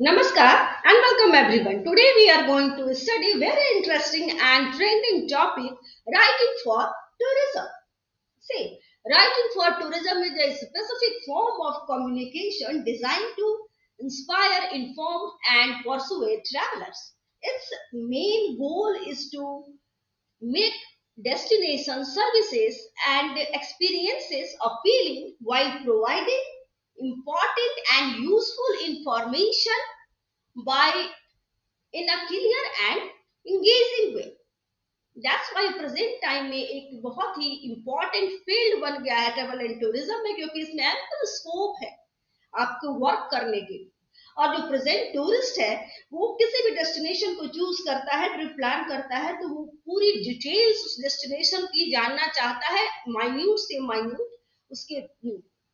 Namaskar and welcome everyone. Today we are going to study very interesting and trending topic writing for tourism. See, writing for tourism is a specific form of communication designed to inspire, inform and persuade travelers. Its main goal is to make destination services and experiences appealing while providing important and useful information by in a clear and engaging way. That's why present time में एक बहुत ही important field बन गया है travel and tourism में, क्योंकि इसमें ample scope है आपको वर्क करने के लिए। और जो प्रेजेंट टूरिस्ट है वो किसी भी डेस्टिनेशन को चूज करता है, ट्रिप प्लान करता है, तो वो पूरी डिटेल्स उस डेस्टिनेशन की जानना चाहता है, माइन्यूट से माइन्यूट उसके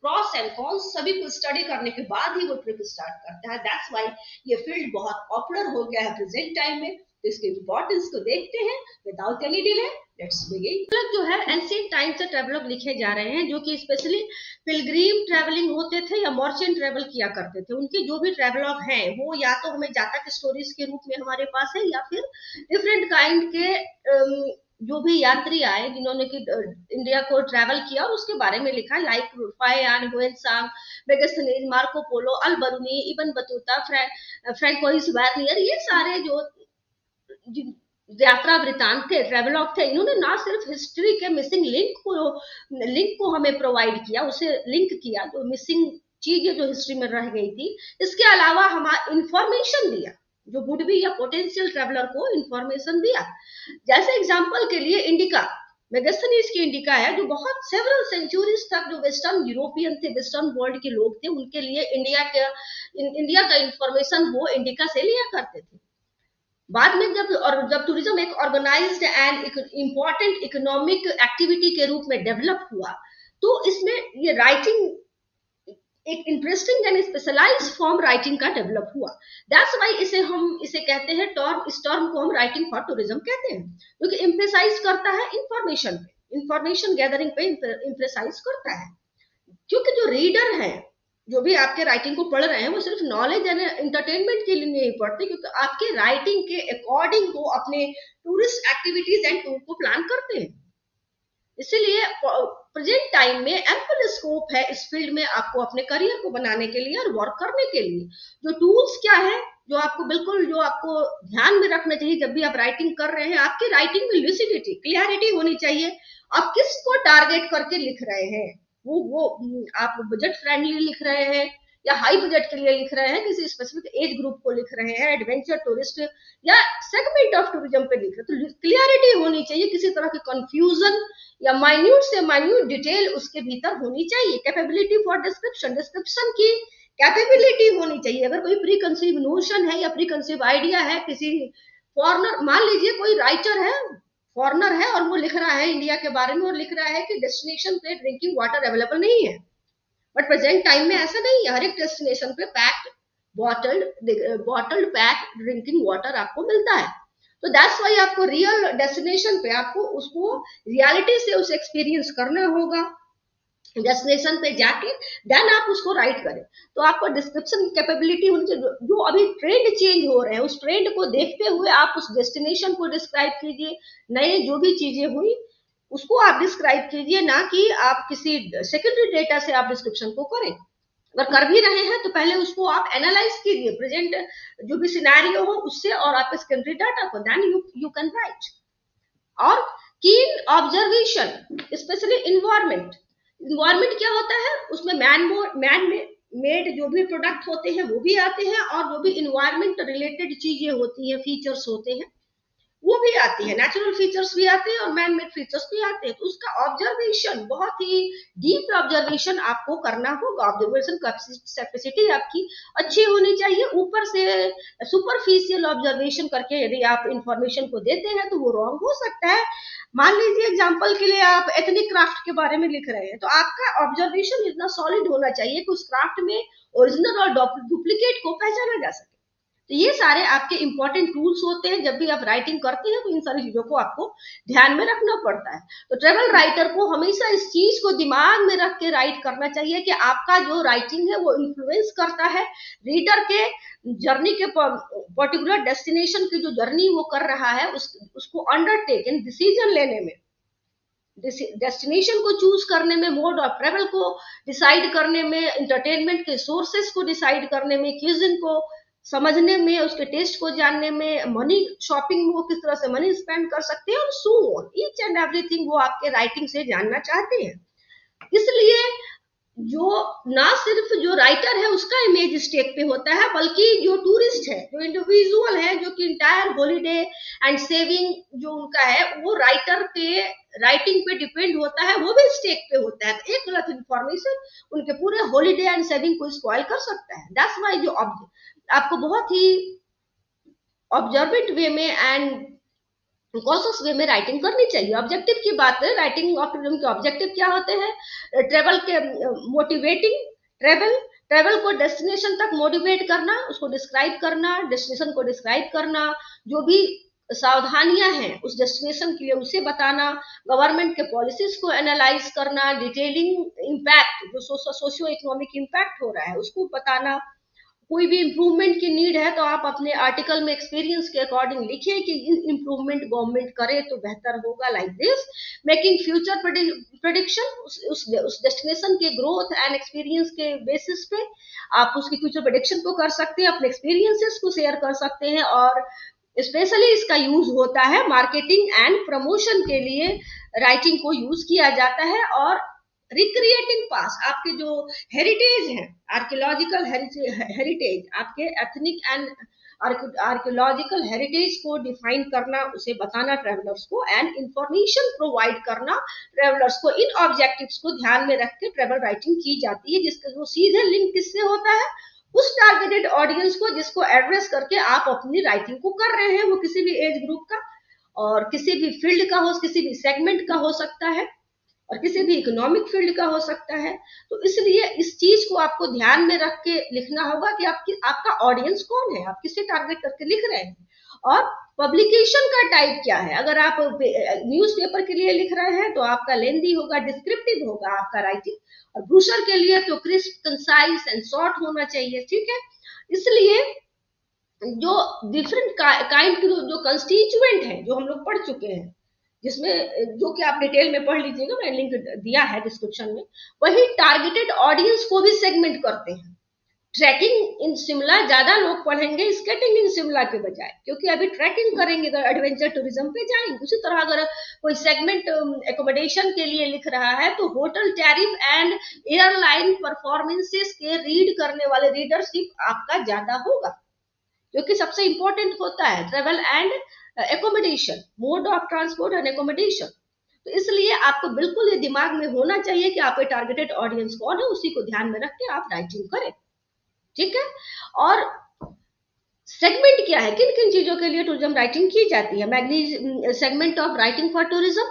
प्रॉस एंड कॉन्स सभी को स्टडी करने के बाद ही वो ट्रिप स्टार्ट करता है। दैट्स वाई ये फील्ड बहुत पॉपुलर हो गया है प्रेजेंट टाइम में। तो इसके इंपॉर्टेंस को देखते हैं without any delay. Let's begin. जो है एंशिएंट टाइम से ट्रेवलॉग लिखे जा रहे हैं, जो कि स्पेशली पिलग्रीम ट्रेवलिंग होते थे या मर्चेंट ट्रेवल किया करते थे। उनके जो भी ट्रेवलॉग हैं वो या तो हमें जातक स्टोरीज के रूप में हमारे पास है, या फिर डिफरेंट काइंड के जो भी यात्री आए जिन्होंने कि इंडिया को ट्रैवल किया और उसके बारे में लिखा, लाइक रुफायान, Hiuen Tsang, Megasthenes, Marco Polo, Al Biruni, Ibn Battuta, Francois Bernier, ये सारे जो यात्रा वृतांत थे, ट्रेवलॉग थे, इन्होंने ना सिर्फ हिस्ट्री के मिसिंग लिंक को हमें प्रोवाइड किया, उसे लिंक किया जो मिसिंग चीजें जो हिस्ट्री में रह गई थी, इसके अलावा हमारा इंफॉर्मेशन दिया, जो वुड बी या पोटेंशियल ट्रेवलर को इंफॉर्मेशन दिया। जैसे एग्जांपल के लिए इंडिका, मेगास्थनीज की इंडिका है, जो बहुत सेवरल सेंचुरीज तक जो वेस्टर्न यूरोपियन थे, वेस्टर्न वर्ल्ड के लोग थे, उनके लिए इंडिया का इंफॉर्मेशन वो इंडिका से लिया करते थे। बाद में जब टूरिज्म एक organised and important economic activity के रूप में डेवलप हुआ, तो इसमें ये राइटिंग एक interesting and specialised form writing का डेवलप हुआ। दैट्स व्हाई इसे कहते हैं इस टर्म को हम राइटिंग फॉर टूरिज्म कहते हैं, क्योंकि इंप्रेसाइज करता है इंफॉर्मेशन पे, इंफॉर्मेशन गैदरिंग पे इंप्रेसाइज करता है। क्योंकि जो रीडर है, जो भी आपके राइटिंग को पढ़ रहे हैं, वो सिर्फ नॉलेज एंड एंटरटेनमेंट के लिए नहीं पढ़ते, क्योंकि आपके राइटिंग के अकॉर्डिंग वो अपने टूरिस्ट एक्टिविटीज एंड टूर को प्लान करते हैं। इसीलिए प्रेजेंट टाइम में एम्पल स्कोप है इस फील्ड में आपको अपने करियर को बनाने के लिए और वर्क करने के लिए। जो टूल्स क्या है जो आपको ध्यान में रखना चाहिए जब भी आप राइटिंग कर रहे हैं, आपकी राइटिंग में लुसिडिटी, क्लियरिटी होनी चाहिए। आप किसको टारगेट करके लिख रहे हैं, वो आप बजट फ्रेंडली लिख रहे हैं या हाई बजट के लिए लिख रहे हैं, किसी स्पेसिफिक एज ग्रुप को लिख रहे हैं, एडवेंचर टूरिस्ट या सेगमेंट ऑफ टूरिज्म पे लिख रहे हैं, तो क्लियरिटी होनी चाहिए, किसी तरह की कंफ्यूजन या माइन्यूट से माइन्यूट डिटेल उसके भीतर होनी चाहिए। कैपेबिलिटी फॉर डिस्क्रिप्शन की कैपेबिलिटी होनी चाहिए। अगर कोई प्री कंसीव नोशन है या प्री कंसीव आइडिया है, किसी फॉरनर, मान लीजिए कोई राइटर है, फॉरनर है और वो लिख रहा है इंडिया के बारे में और लिख रहा है कि डेस्टिनेशन पे ड्रिंकिंग वाटर अवेलेबल नहीं है, बट प्रेजेंट टाइम में ऐसा नहीं है। हर एक डेस्टिनेशन पे बॉटल्ड पैक्ड ड्रिंकिंग वाटर आपको मिलता है। तो दैट्स वाई आपको रियल डेस्टिनेशन पे आपको उसको रियलिटी से उसे एक्सपीरियंस करना होगा, डेस्टिनेशन पे जाके देन आप उसको राइट करें। तो आपको डिस्क्रिप्शन कैपेबिलिटी होनी चाहिए। जो अभी ट्रेंड चेंज हो रहे हैं उस ट्रेंड को देखते हुए आप उस डेस्टिनेशन को डिस्क्राइब कीजिए, नए जो भी चीजें हुई उसको आप डिस्क्राइब कीजिए, ना कि आप किसी सेकेंडरी डेटा से आप डिस्क्रिप्शन को करें। अगर कर भी रहे हैं तो पहले उसको आप एनालाइज कीजिए, प्रेजेंट जो भी सिनेरियो हो उससे और आपके सेकेंडरी डाटा को, देन यू कैन राइट। और कीन ऑब्जर्वेशन, स्पेशली इन्वायरमेंट क्या होता है, उसमें मैन मेड जो भी प्रोडक्ट होते हैं वो भी आते हैं, और जो भी इन्वायरमेंट रिलेटेड चीजें होती हैं, फीचर्स होते हैं, वो भी आती है, नेचुरल फीचर्स भी आते हैं और मैन मेड फीचर्स भी आते हैं। तो उसका ऑब्जर्वेशन, बहुत ही डीप ऑब्जर्वेशन आपको करना होगा। ऑब्जर्वेशन कैपेसिटी आपकी अच्छी होनी चाहिए। ऊपर से सुपरफिशियल ऑब्जर्वेशन करके यदि आप इंफॉर्मेशन को देते हैं तो वो रॉन्ग हो सकता है। मान लीजिए एग्जाम्पल के लिए आप एथनिक क्राफ्ट के बारे में लिख रहे हैं, तो आपका ऑब्जर्वेशन इतना सॉलिड होना चाहिए कि उस क्राफ्ट में ओरिजिनल और डुप्लीकेट को पहचाना जा सके। तो ये सारे आपके इंपॉर्टेंट टूल्स होते हैं। जब भी आप राइटिंग करते हैं तो इन सारी चीजों को आपको ध्यान में रखना पड़ता है। तो ट्रेवल राइटर को हमेशा इस चीज को दिमाग में रख के राइट करना चाहिए कि आपका जो राइटिंग है वो इन्फ्लुएंस करता है रीडर के जर्नी के, पर्टिकुलर डेस्टिनेशन की जो जर्नी वो कर रहा है उसको अंडरटेक इन डिसीजन लेने में, डेस्टिनेशन को चूज करने में, मोड ऑफ ट्रेवल को डिसाइड करने में, एंटरटेनमेंट के सोर्सेस को डिसाइड करने में, क्यूजिन को समझने में, उसके टेस्ट को जानने में, मनी शॉपिंग में वो किस तरह से मनी स्पेंड कर सकते हैं, और so on, each and everything वो आपके राइटिंग से जानना चाहते हैं। इसलिए जो ना सिर्फ जो राइटर है उसका इमेज स्टेक पे होता है, बल्कि जो टूरिस्ट है, जो इंडिविजुअल है, जो कि इंटायर हॉलीडे एंड सेविंग जो उनका है वो राइटर पे, राइटिंग पे डिपेंड होता है, वो भी स्टेक पे होता है। एक गलत इंफॉर्मेशन उनके पूरे हॉलीडे एंड सेविंग को स्पॉइल कर सकता है। दैट्स व्हाई जो आपको बहुत ही ऑब्जर्वेंट वे में एंड कॉन्शियस वे में राइटिंग करनी चाहिए। ऑब्जेक्टिव की बात करें, राइटिंग ऑफ टूरिज्म के ऑब्जेक्टिव क्या होते हैं? ट्रेवल के मोटिवेटिंग ट्रेवल को डेस्टिनेशन तक मोटिवेट करना, उसको डिस्क्राइब करना, डेस्टिनेशन को डिस्क्राइब करना, जो भी सावधानियां हैं उस डेस्टिनेशन के लिए उसे बताना, गवर्नमेंट के पॉलिसीज को एनालाइज करना, डिटेलिंग इम्पैक्ट जो सोशियो इकोनॉमिक इम्पैक्ट हो रहा है उसको बताना, कोई भी इंप्रूवमेंट की नीड है तो आप अपने आर्टिकल में एक्सपीरियंस के अकॉर्डिंग लिखिए कि इंप्रूवमेंट गवर्नमेंट करे तो बेहतर होगा, like this making future prediction, उस डेस्टिनेशन के ग्रोथ एंड एक्सपीरियंस के बेसिस पे आप उसकी फ्यूचर प्रेडिक्शन को कर सकते हैं, अपने एक्सपीरियंसेस को शेयर कर सकते हैं। और स्पेशली इसका यूज होता है मार्केटिंग एंड प्रमोशन के लिए, राइटिंग को यूज किया जाता है। और रिक्रिएटिंग पास, आपके जो हेरिटेज है, आर्कियोलॉजिकल हेरिटेज, आपके एथनिक एंड आर्कियोलॉजिकल हेरिटेज को डिफाइन करना, उसे बताना ट्रेवलर्स को, एंड इंफॉर्मेशन प्रोवाइड करना ट्रेवलर्स को, इन ऑब्जेक्टिव्स को ध्यान में रख के ट्रेवल राइटिंग की जाती है, जिसका जो सीधे लिंक किससे होता है? उस टारगेटेड ऑडियंस को जिसको एड्रेस करके आप अपनी राइटिंग को कर रहे हैं, वो किसी भी एज ग्रुप का और किसी भी फील्ड का हो, किसी भी सेगमेंट का हो सकता है और किसी भी इकोनॉमिक फील्ड का हो सकता है। तो इसलिए इस चीज को आपको ध्यान में रख के लिखना होगा कि आपका ऑडियंस कौन है, आप किसे टारगेट करके लिख रहे हैं, और पब्लिकेशन का टाइप क्या है। अगर आप न्यूज़पेपर के लिए लिख रहे हैं तो आपका लेंदी होगा, डिस्क्रिप्टिव होगा आपका राइटिंग, और ब्रोशर के लिए तो क्रिस्प, कंसाइज एंड शॉर्ट होना चाहिए, ठीक है। इसलिए जो डिफरेंट काइंड के जो कंस्टिट्यूएंट है जो हम लोग पढ़ चुके हैं, जिसमें जो कि आप डिटेल में पढ़ लीजिएगा, मैंने लिंक दिया है डिस्क्रिप्शन में, वही टारगेटेड ऑडियंस को भी सेगमेंट करते हैं। ट्रैकिंग इन शिमला ज्यादा लोग पढ़ेंगे स्केटिंग इन शिमला के बजाय, क्योंकि अभी ट्रैकिंग करेंगे, अगर एडवेंचर टूरिज्म पे जाएंगे। उसी तरह अगर कोई सेगमेंट एकोमोडेशन के लिए लिख रहा है तो hotel tariff and airline performances के रीड करने वाले रीडरशिप आपका ज्यादा होगा, जो कि सबसे इंपॉर्टेंट होता है, travel and accommodation, mode of transport and accommodation. तो इसलिए आपको बिल्कुल ये दिमाग में होना चाहिए कि आपके टारगेटेड ऑडियंस कौन है, उसी को ध्यान में रख के आप राइटिंग करें, ठीक है। और सेगमेंट क्या है, किन किन चीजों के लिए टूरिज्म राइटिंग की जाती है? Segment of writing for tourism,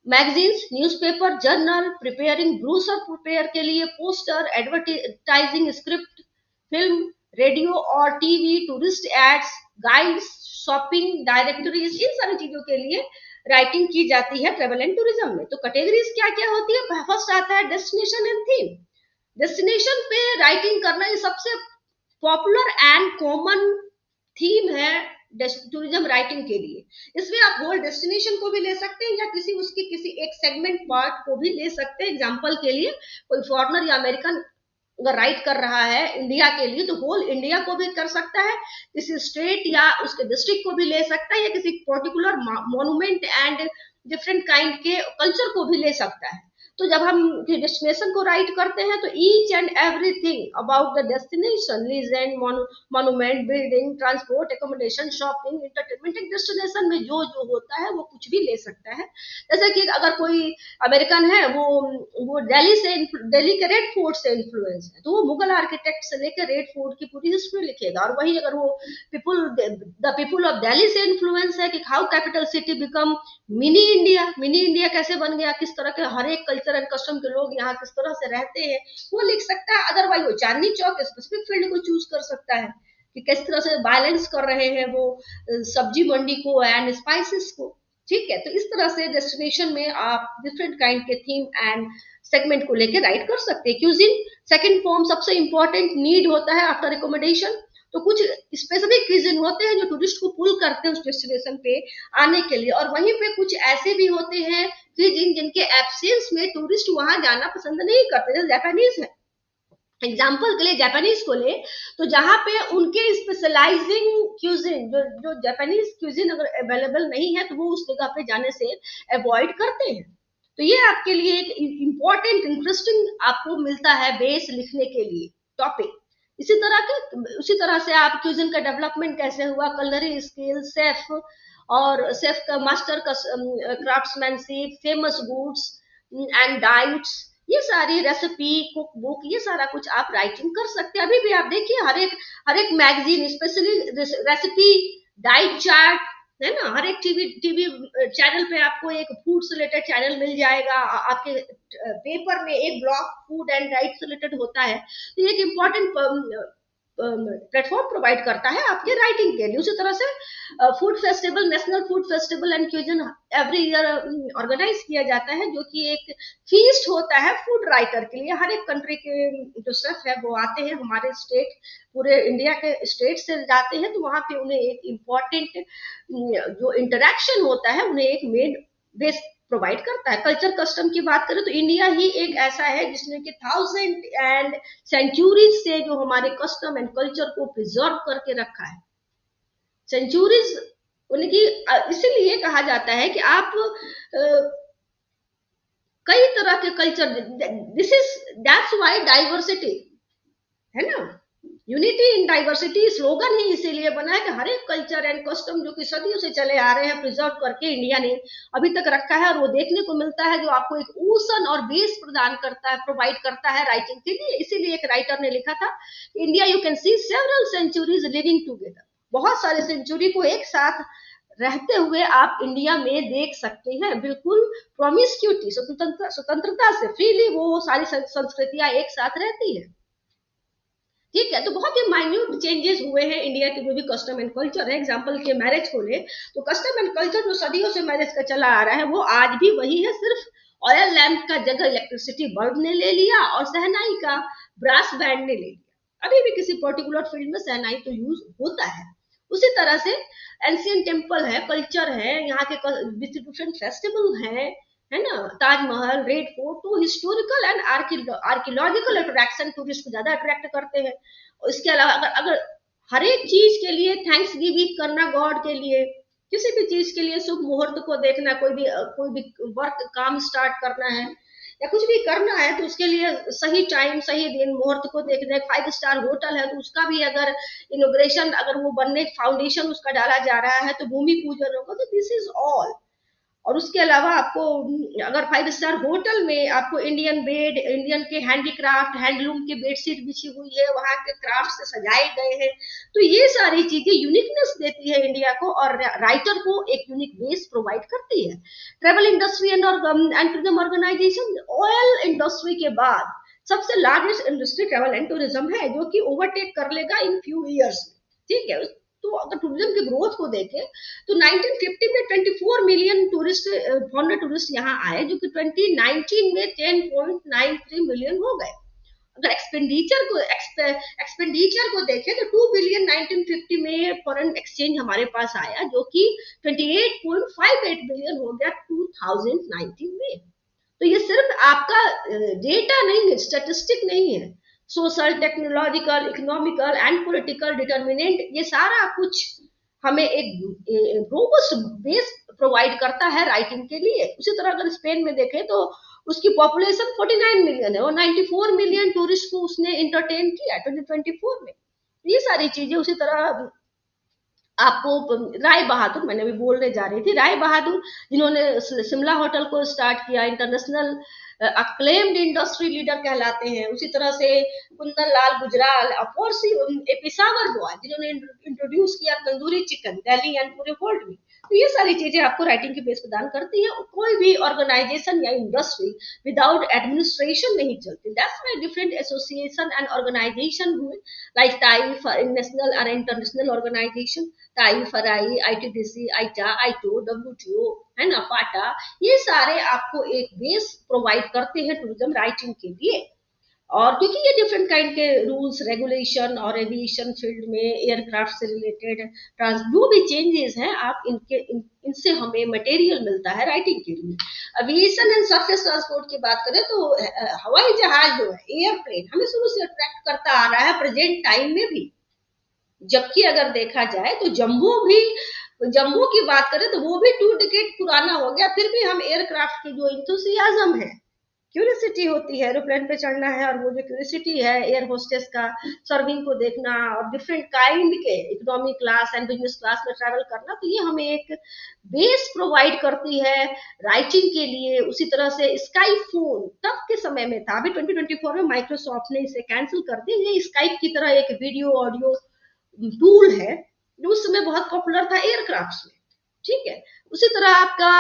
magazines, newspaper, journal, preparing brochure prepare के लिए, poster, advertising script, film, radio और TV, tourist aids, guides, shopping directories, इन सारी चीजों के लिए राइटिंग की जाती है ट्रेवल एंड टूरिज्म में। तो कैटेगरीज क्या क्या होती है? फर्स्ट आता है डेस्टिनेशन एंड थीम। डेस्टिनेशन पे राइटिंग करना ये सबसे पॉपुलर एंड कॉमन थीम है टूरिज्म राइटिंग के लिए। इसमें आप होल डेस्टिनेशन को भी ले सकते हैं या किसी एक सेगमेंट पार्ट को भी ले सकते हैं। एग्जांपल के लिए कोई फॉरेनर या अमेरिकन अगर राइट कर रहा है इंडिया के लिए तो होल इंडिया को भी कर सकता है, किसी स्टेट या उसके डिस्ट्रिक्ट को भी ले सकता है, या किसी particular monument and different kind के कल्चर को भी ले सकता है। तो जब हम डेस्टिनेशन को राइट करते हैं तो each and everything about the destination, legend, monument, building, transport, accommodation, shopping, entertainment, एक डेस्टिनेशन में जो जो होता है वो कुछ भी ले सकता है। जैसे कि अगर कोई अमेरिकन है वो दिल्ली के रेड फोर्ट से इन्फ्लुएंस है, तो वो मुगल आर्किटेक्ट से लेकर रेड फोर्ट की पूरी हिस्ट्री लिखेगा। और वही अगर वो द पीपुल ऑफ दिल्ली से इन्फ्लुएंस है कि how capital city become mini India कैसे बन गया, किस तरह के हर एक कल्चर एंड कस्टम के लोग यहाँ किस तरह से रहते हैं, वो लिख सकता है। अदरवाइज वो चांदनी चौक स्पेसिफिक फील्ड को चूज कर सकता है, कि किस तरह से बैलेंस कर रहे हैं वो सब्जी मंडी को एंड स्पाइसेस को। ठीक है, तो इस तरह से डेस्टिनेशन में आप डिफरेंट काइंड के थीम एंड सेगमेंट को लेकर राइट कर सकते हैं। क्यूजिन सेकंड फॉर्म सबसे इंपॉर्टेंट नीड होता है आफ्टर रिकमेंडेशन। तो कुछ स्पेसिफिक क्यूजिन होते हैं जो टूरिस्ट को पुल करते हैं उस डेस्टिनेशन पे आने के लिए, और वहीं पे कुछ ऐसे भी होते हैं क्यूजिन जिनके एब्सेंस में टूरिस्ट वहां जाना पसंद नहीं करते, जैसे जापानीज है। एग्जाम्पल के लिए जापानीज को ले तो जहां पे उनके स्पेशलाइजिंग क्यूजिन जो जापानीज क्यूजिन अगर अवेलेबल नहीं है तो वो उस जगह पे जाने से अवॉइड करते हैं। तो ये आपके लिए एक इंपॉर्टेंट इंटरेस्टिंग आपको मिलता है बेस लिखने के लिए टॉपिक। उसी तरह से आप क्यूजिन का डेवलपमेंट कैसे हुआ, कलरी स्किल, शेफ और शेफ का मास्टर का craftsmanship, famous goods and diets, ये सारी रेसिपी, कुक बुक, ये सारा कुछ आप राइटिंग कर सकते हैं। अभी भी आप देखिए हर एक magazine specially recipe diet chart है ना, हर एक टीवी चैनल पे आपको एक फूड से रिलेटेड चैनल मिल जाएगा, आपके पेपर में एक ब्लॉग फूड एंड डाइट से रिलेटेड होता है। तो एक इम्पॉर्टेंट प्लेटफॉर्म प्रोवाइड करता है आपके राइटिंग के लिए। उसी तरह से food festival, national food festival and cuisine every year organise किया जाता है, जो कि एक फीस्ट होता है फूड राइटर के लिए। हर एक कंट्री के जो शेफ है वो आते हैं हमारे स्टेट, पूरे इंडिया के स्टेट से जाते हैं, तो वहां पे उन्हें एक इम्पॉर्टेंट जो इंटरेक्शन होता है उन्हें एक मेन बेस प्रोवाइड करता है। कल्चर कस्टम की बात करें तो इंडिया ही एक ऐसा है जिसने कि थाउजेंड एंड सेंचुरीज से जो हमारे कस्टम एंड कल्चर को प्रिजर्व करके रखा है। सेंचुरीज उनकी इसीलिए कहा जाता है कि आप कई तरह के कल्चर, दैट्स व्हाई डाइवर्सिटी है ना, यूनिटी इन डाइवर्सिटी स्लोगन ही इसीलिए बना है कि हर एक कल्चर एंड कस्टम जो कि सदियों से चले आ रहे हैं प्रिजर्व करके इंडिया ने अभी तक रखा है, और वो देखने को मिलता है, जो आपको एक ओसन और बेस प्रदान करता है, प्रोवाइड करता है राइटिंग के लिए। इसीलिए एक राइटर ने लिखा था, India you can see several centuries living together, बहुत सारे सेंचुरी को एक साथ रहते हुए आप इंडिया में देख सकते हैं, बिल्कुल प्रोमिस्क्यूटी, स्वतंत्रता से फ्रीली वो सारी संस्कृतियां एक साथ रहती है। ठीक है, तो बहुत ही माइन्यूट चेंजेस हुए हैं इंडिया के जो भी कस्टम एंड कल्चर है। एग्जांपल के मैरिज को ले तो कस्टम एंड कल्चर जो सदियों से मैरिज का चला आ रहा है वो आज भी वही है, सिर्फ ऑयल लैंप का जगह इलेक्ट्रिसिटी बल्ब ने ले लिया और शहनाई का ब्रास बैंड ने ले लिया। अभी भी किसी पर्टिकुलर फील्ड में शहनाई तो यूज होता है। उसी तरह से एंशियंट टेम्पल है, कल्चर है, यहाँ के डिफरेंट फेस्टिवल है ना, ताजमहल, रेड फोर्ट, तो historical and archaeological attraction tourist को ज्यादा अट्रैक्ट करते हैं। इसके अलावा अगर हर एक चीज के लिए थैंक्स गिविंग करना गॉड के लिए, किसी भी चीज के लिए शुभ मुहूर्त को देखना, कोई भी वर्क काम स्टार्ट करना है या कुछ भी करना है तो उसके लिए सही टाइम सही दिन मुहूर्त को देखना है। 5 स्टार होटल है तो उसका भी अगर इनोग्रेशन, अगर वो बनने फाउंडेशन उसका डाला जा रहा है तो भूमि पूजन होगा, तो दिस इज ऑल। और उसके अलावा आपको अगर 5 स्टार होटल में आपको इंडियन बेड, इंडियन के हैंडीक्राफ्ट, हैंडलूम की बेडशीट बिछी हुई है, वहां के क्राफ्ट से सजाए गए हैं, तो ये सारी चीजें यूनिकनेस देती है इंडिया को और राइटर को एक यूनिक बेस प्रोवाइड करती है। Travel industry and tourism organisation, oil industry के बाद सबसे largest industry travel and tourism है, जो कि ओवरटेक कर लेगा इन फ्यू ईयर्स में। ठीक है, तो अगर टूरिज्म की ग्रोथ को देखें तो 1950 में 24 मिलियन टूरिस्ट फॉरेन टूरिस्ट यहाँ आए, जो कि 2019 में 10.93 मिलियन हो गए। अगर एक्सपेंडिचर को देखें तो 2 बिलियन 1950 में फॉरेन एक्सचेंज हमारे पास आया, जो कि 28.58 बिलियन हो गया 2019 में। तो ये सिर्फ आपका डेटा नहीं है, स्टैटिस्टिक नहीं है, social, technological, economical and political determinant, ये सारा कुछ हमें एक रोबस्ट बेस प्रोवाइड करता है राइटिंग के लिए। उसी तरह अगर स्पेन में देखें तो उसकी पॉपुलेशन 49 मिलियन है और 94 मिलियन टूरिस्ट को उसने इंटरटेन किया 2024 में। ये सारी चीजें, उसी तरह आपको राय बहादुर, मैंने अभी बोलने जा रही थी, राय बहादुर जिन्होंने शिमला होटल को स्टार्ट किया, इंटरनेशनल अक्लेम्ड इंडस्ट्री लीडर कहलाते हैं। उसी तरह से कुंदन लाल गुजराल, पेशावर बॉय जिन्होंने इंट्रोड्यूस किया तंदूरी चिकन दिल्ली एंड पूरे वर्ल्ड में। तो ये सारी चीजें आपको राइटिंग की बेस प्रदान करती है। कोई भी ऑर्गेनाइजेशन या इंडस्ट्री विदाउट एडमिनिस्ट्रेशन नहीं चलती। That's why different association and organization हुए, लाइक टाई फॉर नेशनल और international organization, tie for I, ITDC, IATA, IATO, WTO, है ना, फाटा, ये सारे आपको एक बेस प्रोवाइड करते हैं टूरिज्म राइटिंग के लिए। और क्योंकि ये डिफरेंट काइंड के रूल्स रेगुलेशन और एविएशन फील्ड में एयरक्राफ्ट से रिलेटेड जो भी चेंजेस हैं, आप इनसे हमें मटेरियल मिलता है राइटिंग के लिए। एविएशन एंड सरफेस ट्रांसपोर्ट की बात करें तो हवाई जहाज जो है, एयरप्लेन, हमें शुरू से अट्रैक्ट करता आ रहा है प्रेजेंट टाइम में भी। जबकि अगर देखा जाए तो जम्बो की बात करें तो वो भी 2 डिकेड पुराना हो गया, फिर भी हम एयरक्राफ्ट की जो इंथुसियाज्म है, क्यूरियोसिटी होती है, एरोप्लेन पे चढ़ना है, और वो जो क्यूरियोसिटी है एयर होस्टेस का सर्विंग को देखना और डिफरेंट काइंड के economy class and business class में ट्रैवल करना, तो ये हमें एक बेस प्रोवाइड करती है राइटिंग के लिए। उसी तरह से स्काई फोन तब के समय में था, अभी 2024 में माइक्रोसॉफ्ट ने इसे कैंसिल कर दिया। ये स्काइप की तरह एक वीडियो ऑडियो टूल है जो उस समय बहुत पॉपुलर था एयरक्राफ्ट में, ठीक है। उसी तरह आपका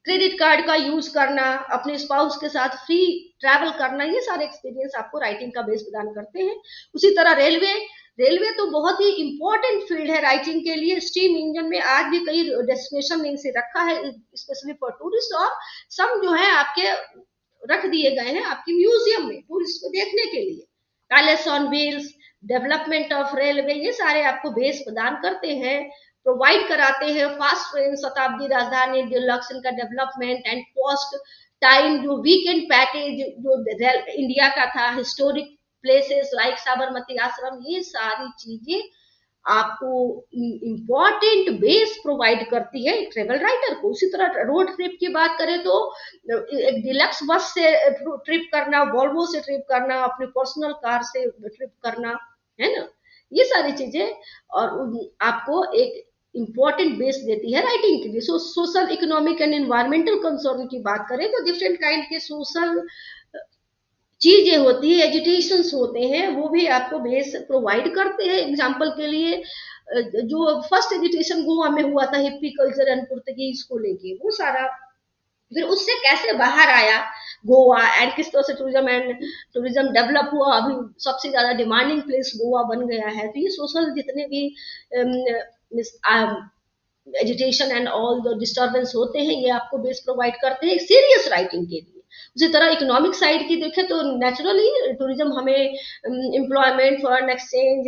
क्रेडिट कार्ड का यूज करना, अपने स्पाउस के साथ फ्री ट्रैवल करना, ये सारे एक्सपीरियंस आपको राइटिंग का बेस प्रदान करते हैं। उसी तरह रेलवे तो बहुत ही इंपॉर्टेंट फील्ड है राइटिंग के लिए। स्टीम इंजन में आज भी कई डेस्टिनेशन में इसे रखा है स्पेशली फॉर टूरिस्ट, और सब जो है आपके रख दिए गए हैं आपके म्यूजियम में टूरिस्ट को देखने के लिए। Palace on wheels, development of railway, ये सारे आपको बेस प्रदान करते हैं, प्रोवाइड कराते हैं। फास्ट ट्रेन, शताब्दी, राजधानी, डिलक्स, इनका डेवलपमेंट एंड कॉस्ट टाइम, जो वीकेंड पैकेज जो इंडिया का था, हिस्टोरिक प्लेसेस लाइक साबरमती आश्रम, ये सारी चीजें आपको इंपॉर्टेंट बेस प्रोवाइड करती है ट्रेवल राइटर को। उसी तरह रोड ट्रिप की बात करें तो एक डिलक्स बस से ट्रिप करना, वॉल्वो से ट्रिप करना, अपनी पर्सनल कार से ट्रिप करना, है ना, ये सारी चीजें और आपको एक इंपॉर्टेंट बेस देती है राइटिंग के लिए। Social, economic and environmental concern की बात करें तो डिफरेंट काइंड के सोशल चीजें होती है, एजुटेशन होते हैं, वो भी आपको बेस प्रोवाइड करते हैं। एग्जाम्पल के लिए जो फर्स्ट एजुटेशन गोवा में हुआ था हिप्पी कल्चर एंड पुर्तगीज को लेके, वो सारा, फिर उससे कैसे बाहर आया गोवा एंड किस तरह से टूरिज्म डेवलप हुआ, अभी सबसे ज्यादा डिमांडिंग प्लेस गोवा बन गया है। तो ये सोशल जितने भी agitation and all the disturbance होते हैं, ये आपको बेस प्रोवाइड करते हैं सीरियस राइटिंग के लिए। उसी तरह इकोनॉमिक साइड की देखें तो नेचुरली टूरिज्म हमें एम्प्लॉयमेंट, फॉरेन एक्सचेंज,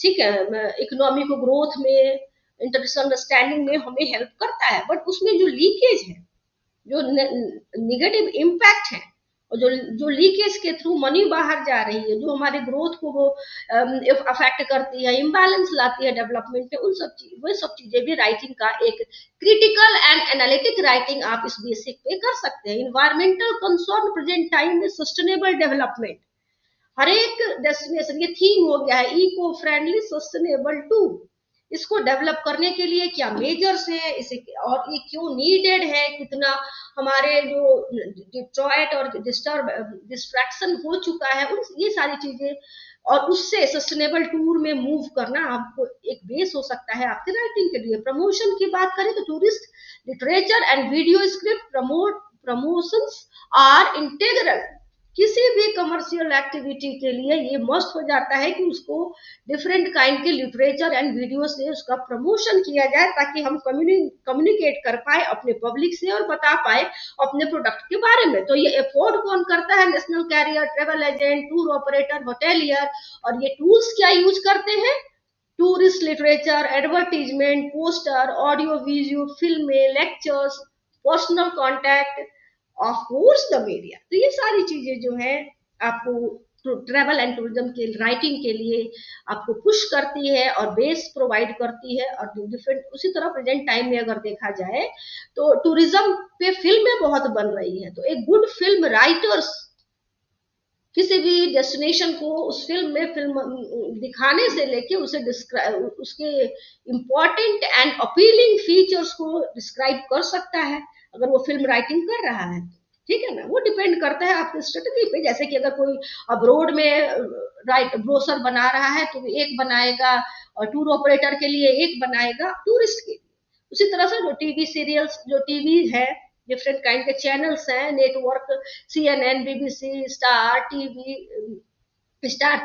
ठीक है, इकोनॉमी को ग्रोथ में, इंटरनेशनल अंडरस्टैंडिंग में हमें हेल्प करता है। बट उसमें जो लीकेज है, जो निगेटिव इम्पैक्ट है, और जो लीकेज के थ्रू मनी बाहर जा रही है, जो हमारे ग्रोथ को वो अफेक्ट करती है, इम्बैलेंस लाती है डेवलपमेंट में, वो सब चीजें भी राइटिंग का एक क्रिटिकल एंड एनालिटिक राइटिंग आप इस बेसिक पे कर सकते हैं। इन्वायरमेंटल कंसर्न प्रेजेंट टाइम में सस्टेनेबल डेवलपमेंट, हर एक डेस्टिनेशन ये थीम हो गया है, इको फ्रेंडली सस्टेनेबल टू। इसको डेवलप करने के लिए क्या मेजर्स हैं, इसे और ये क्यों नीडेड है, कितना हमारे जो डिस्ट्रॉयट और डिस्ट्रैक्शन हो चुका है, ये सारी चीजें, और उससे सस्टेनेबल टूर में मूव करना आपको एक बेस हो सकता है आपके राइटिंग के लिए। प्रमोशन की बात करें तो tourist literature and video script promotions are integral. किसी भी कमर्शियल एक्टिविटी के लिए ये मस्ट हो जाता है कि उसको डिफरेंट काइंड के लिटरेचर एंड वीडियो से उसका प्रमोशन किया जाए, ताकि हम कम्युनिकेट कर पाए अपने पब्लिक से और बता पाए अपने प्रोडक्ट के बारे में। तो ये अफोर्ड कौन करता है? National carrier, travel agent, tour operator, hotelier. और ये टूल्स क्या यूज करते हैं? Tourist literature, advertisement, poster, audio video, फिल्में, lectures, personal contact, of course the media. तो ये सारी चीजें जो है आपको ट्रैवल एंड टूरिज्म के राइटिंग के लिए आपको पुश करती है और बेस प्रोवाइड करती है। और डिफरेंट, उसी तरह प्रेजेंट टाइम में अगर देखा जाए तो टूरिज्म पे फिल्में बहुत बन रही है, तो एक गुड फिल्म राइटर्स किसी भी डेस्टिनेशन को उस फिल्म दिखाने से लेके उसे उसके इंपॉर्टेंट एंड अपीलिंग फीचर्स को डिस्क्राइब कर सकता है, अगर वो फिल्म राइटिंग कर रहा है तो, ठीक है ना। वो डिपेंड करता है आपकी स्ट्रेटजी पे। जैसे कि अगर कोई अब्रोड में ब्रोशर बना रहा है तो एक बनाएगा, और टूर ऑपरेटर के लिए एक बनाएगा, टूरिस्ट के लिए। उसी तरह से जो टीवी सीरियल्स, जो टीवी है, डिफरेंट काइंड के चैनल्स हैं, network, CNN, BBC, star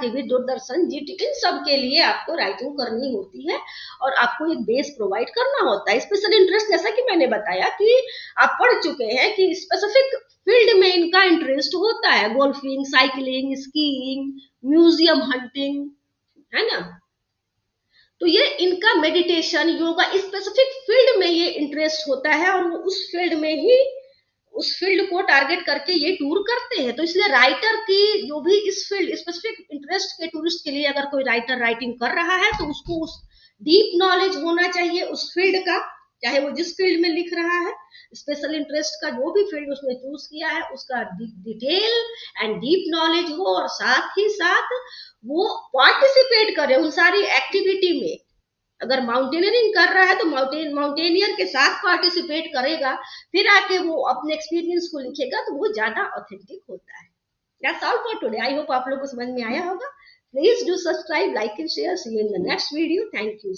TV, Doordarshan, GT, इन सब के लिए आपको राइटिंग करनी होती है और आपको एक बेस प्रोवाइड करना होता है। स्पेशल इंटरेस्ट, जैसा कि मैंने बताया कि आप पढ़ चुके हैं कि स्पेसिफिक फील्ड में इनका इंटरेस्ट होता है, golfing, cycling, skiing, museum hunting, है ना। तो ये इनका मेडिटेशन, योगा, स्पेसिफिक फील्ड में ये इंटरेस्ट होता है और वो उस फील्ड में ही, उस फील्ड को टारगेट करके ये टूर करते हैं। तो इसलिए राइटर की जो भी इस फील्ड स्पेसिफिक इंटरेस्ट के टूरिस्ट के लिए अगर कोई राइटर राइटिंग कर रहा है तो उसको उस डीप नॉलेज होना चाहिए उस फील्ड का, चाहे वो जिस फील्ड में लिख रहा है। स्पेशल इंटरेस्ट का जो भी फील्ड उसने चूज किया है उसका डिटेल एंड डीप नॉलेज हो, और साथ ही साथ वो पार्टिसिपेट करे उन सारी एक्टिविटी में। अगर माउंटेनियरिंग कर रहा है तो माउंटेनियर के साथ पार्टिसिपेट करेगा, फिर आके वो अपने एक्सपीरियंस को लिखेगा, तो वो ज्यादा ऑथेंटिक होता है। That's all for today. I hope आप लोगों को समझ में आया होगा। Please do subscribe, like and share. See you in the next video. Thank you.